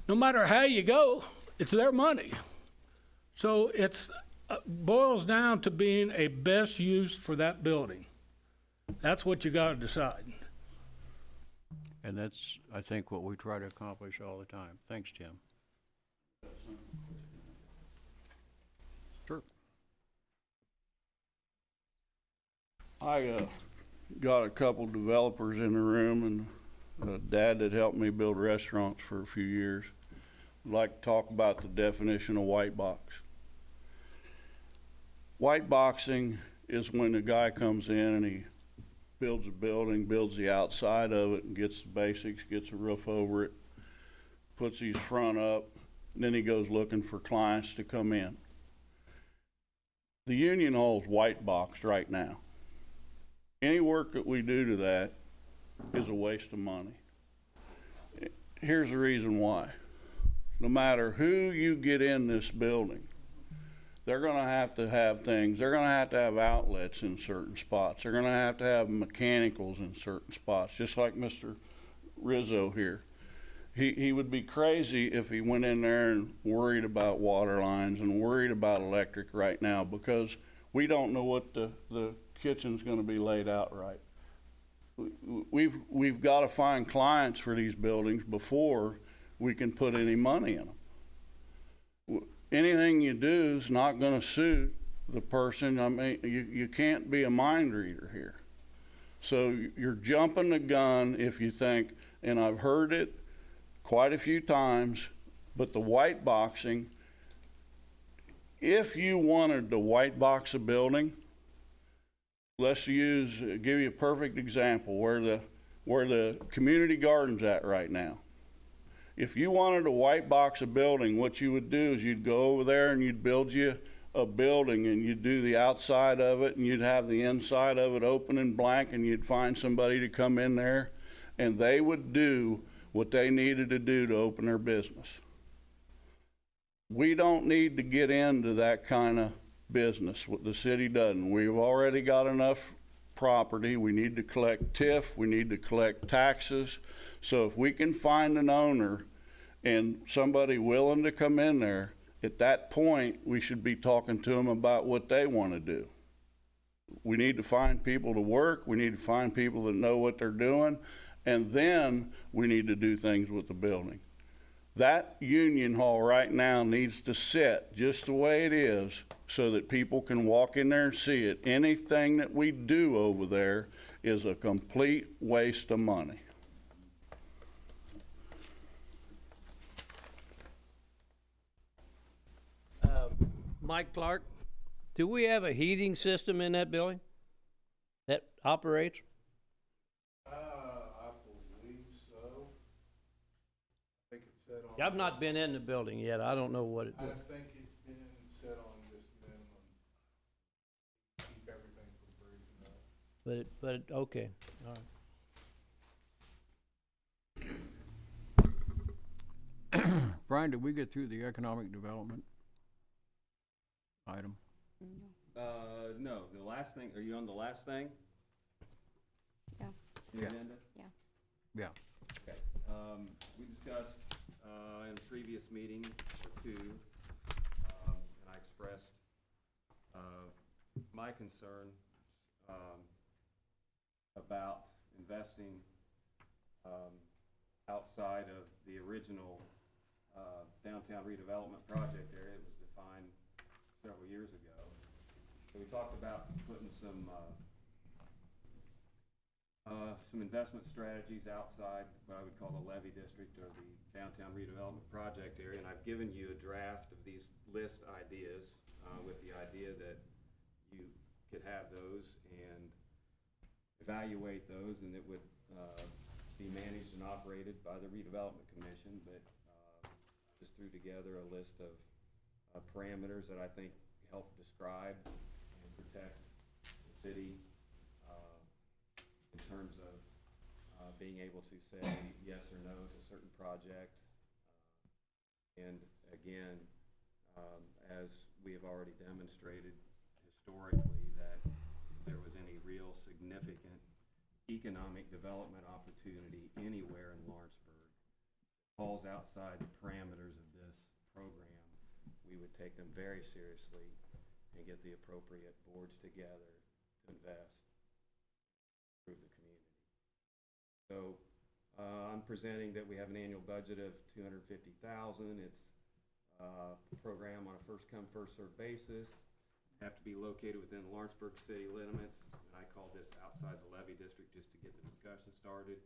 no matter how you go, it's their money. So it's boils down to being a best use for that building. That's what you got to decide. And that's, I think, what we try to accomplish all the time. Thanks, Tim. Sure. I got a couple developers in the room, and a dad that helped me build restaurants for a few years. I'd like to talk about the definition of white box. White boxing is when a guy comes in and he builds a building, builds the outside of it, and gets the basics, gets a roof over it, puts his front up, and then he goes looking for clients to come in. The union hall's white boxed right now. Any work that we do to that is a waste of money. Here's the reason why. No matter who you get in this building, they're going to have things. They're going to have outlets in certain spots. They're going to have mechanicals in certain spots, just like Mr. Rizzo here. He would be crazy if he went in there and worried about water lines and worried about electric right now, because we don't know what the kitchen's going to be laid out right. We've got to find clients for these buildings before we can put any money in them. Anything you do is not going to suit the person. I mean, you can't be a mind reader here. So you're jumping the gun if you think, and I've heard it quite a few times, but the white boxing, if you wanted to white box a building, give you a perfect example where the community garden's at right now. If you wanted to white box a building, what you would do is you'd go over there and you'd build you a building, and you'd do the outside of it, and you'd have the inside of it open and blank, and you'd find somebody to come in there, and they would do what they needed to do to open their business. We don't need to get into that kind of business. What the city doesn't. We've already got enough property. We need to collect TIF. We need to collect taxes. So if we can find an owner and somebody willing to come in there, at that point, we should be talking to them about what they want to do. We need to find people to work. We need to find people that know what they're doing. And then we need to do things with the building. That union hall right now needs to sit just the way it is so that people can walk in there and see it. Anything that we do over there is a complete waste of money. Mike Clark, do we have a heating system in that building that operates? I believe so. I think it's set on. I've not been in the building yet. I don't know what it I does. think it's been set on just minimum. Keep everything from freezing up. Okay, all right. Brian, did we get through the economic development item? No, the last thing, are you on the last thing? Yeah. The Yeah. agenda? Yeah. Yeah. Okay, we discussed, in a previous meeting or two, and I expressed, my concern, about investing, outside of the original, downtown redevelopment project area that was defined several years ago. So we talked about putting some investment strategies outside what I would call the levy district or the downtown redevelopment project area, and I've given you a draft of these list ideas, with the idea that you could have those and evaluate those, and it would be managed and operated by the redevelopment commission, but just threw together a list of parameters that I think help describe and protect the city in terms of being able to say yes or no to a certain project. And again, as we have already demonstrated historically, that if there was any real significant economic development opportunity anywhere in Lawrenceburg falls outside the parameters of this program, we would take them very seriously and get the appropriate boards together to invest, improve the community. So I'm presenting that we have an annual budget of $250,000. It's a program on a first-come, first-served basis. Have to be located within the Lawrenceburg city limits. And I call this outside the levy district just to get the discussion started.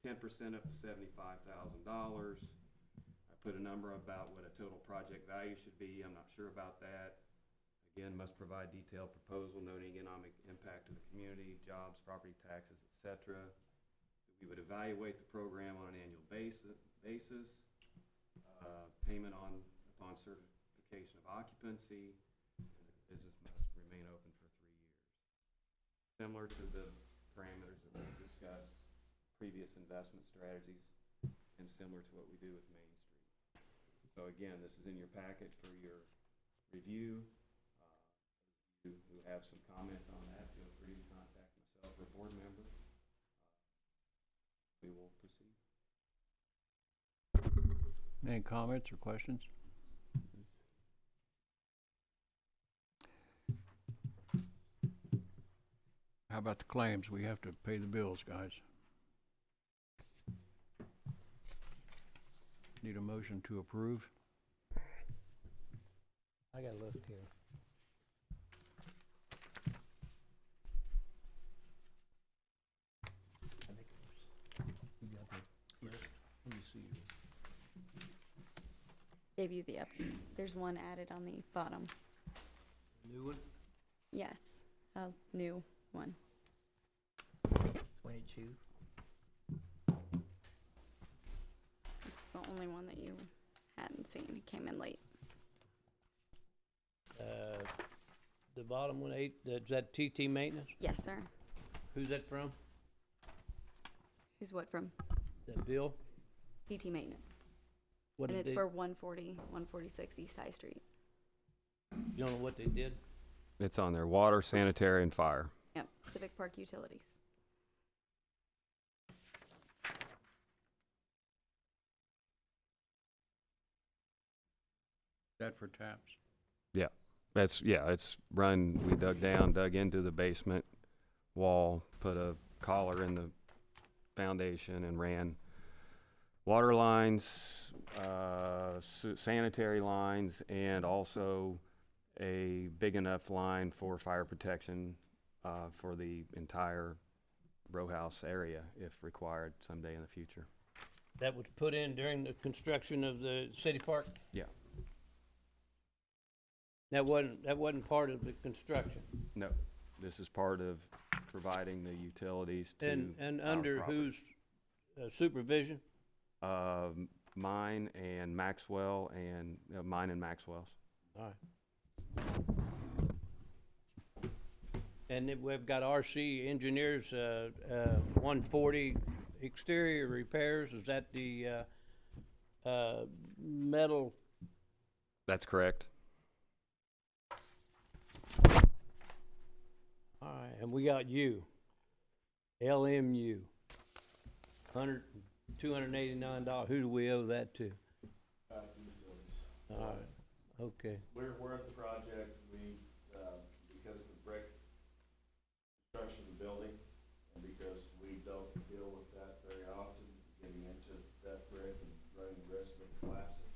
10% up to $75,000. I put a number about what a total project value should be. I'm not sure about that. Again, must provide detailed proposal noting economic impact to the community, jobs, property taxes, etc. We would evaluate the program on an annual basis. Payment upon certification of occupancy. Business must remain open for 3 years. Similar to the parameters that we've discussed, previous investment strategies, and similar to what we do with Main Street. So again, this is in your packet for your review. Who have some comments on that, feel free to contact myself or a board member. We will proceed. Any comments or questions? How about the claims? We have to pay the bills, guys. Need a motion to approve? I got a list here. I think it was, you got the list? Let me see. Gave you the there's one added on the bottom. New one? Yes, a new one. 22. It's the only one that you hadn't seen. It came in late. The bottom one, is that TT maintenance? Yes, sir. Who's that from? Who's what from? That bill? TT Maintenance. What And did it's they, for 146 East High Street. you don't know what they did? It's on there, water, sanitary, and fire. Yep, Civic Park Utilities. That for taps? Yeah, it's run, we dug into the basement wall, put a collar in the foundation and ran water lines, sanitary lines, and also a big enough line for fire protection for the entire row house area if required someday in the future. That was put in during the construction of the city park? Yeah. That wasn't part of the construction? No, this is part of providing the utilities to And our under property. whose supervision? Mine and Maxwell and mine and Maxwell's. All right. And then we've got RC Engineers, 140 exterior repairs. Is that the metal? That's correct. All right, and we got you. LMU. $289. Who do we owe that to? All right, okay. We're at the project, because of the brick construction of the building, and because we don't deal with that very often, getting into that brick and running the risk of it collapsing,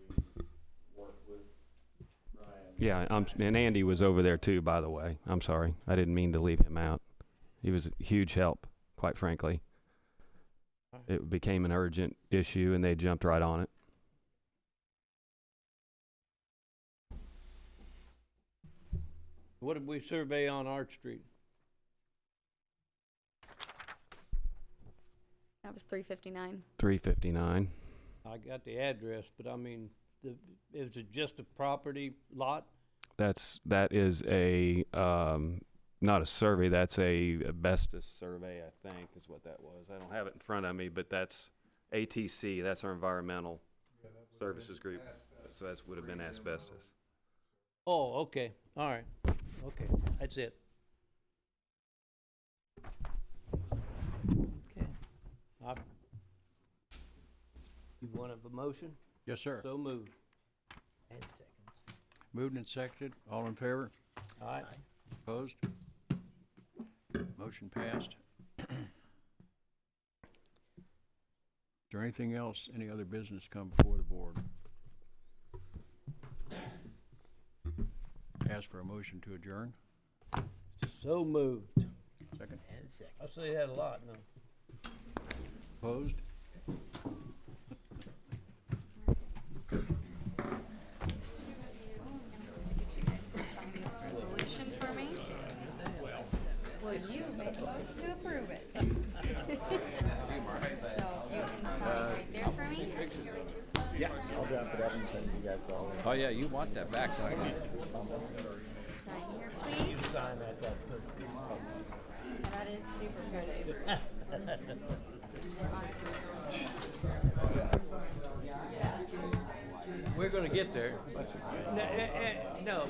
we work with Ryan. Yeah, and Andy was over there too, by the way. I'm sorry. I didn't mean to leave him out. He was a huge help, quite frankly. It became an urgent issue, and they jumped right on it. What did we survey on Arch Street? That was 359. 359. I got the address, but I mean, is it just a property lot? That is a not a survey. That's a asbestos survey, I think, is what that was. I don't have it in front of me, but that's ATC. That's our environmental services group. So that would have been asbestos. Oh, okay, all right, okay, that's it. Okay. You want a motion? Yes, sir. So moved. And seconds. Moved and seconded. All in favor? Aye. Opposed? Motion passed. Is there anything else, any other business come before the board? Ask for a motion to adjourn. So moved. Second. And seconds. I say that a lot now. Opposed? Resolution for me? Well, you made a motion to approve it. So you can sign right there for me? Yeah, I'll draft it up and send you guys the whole. Oh, yeah, you want that back, don't you? Sign here, please. Sign that up. That is super pretty. We're gonna get there. No,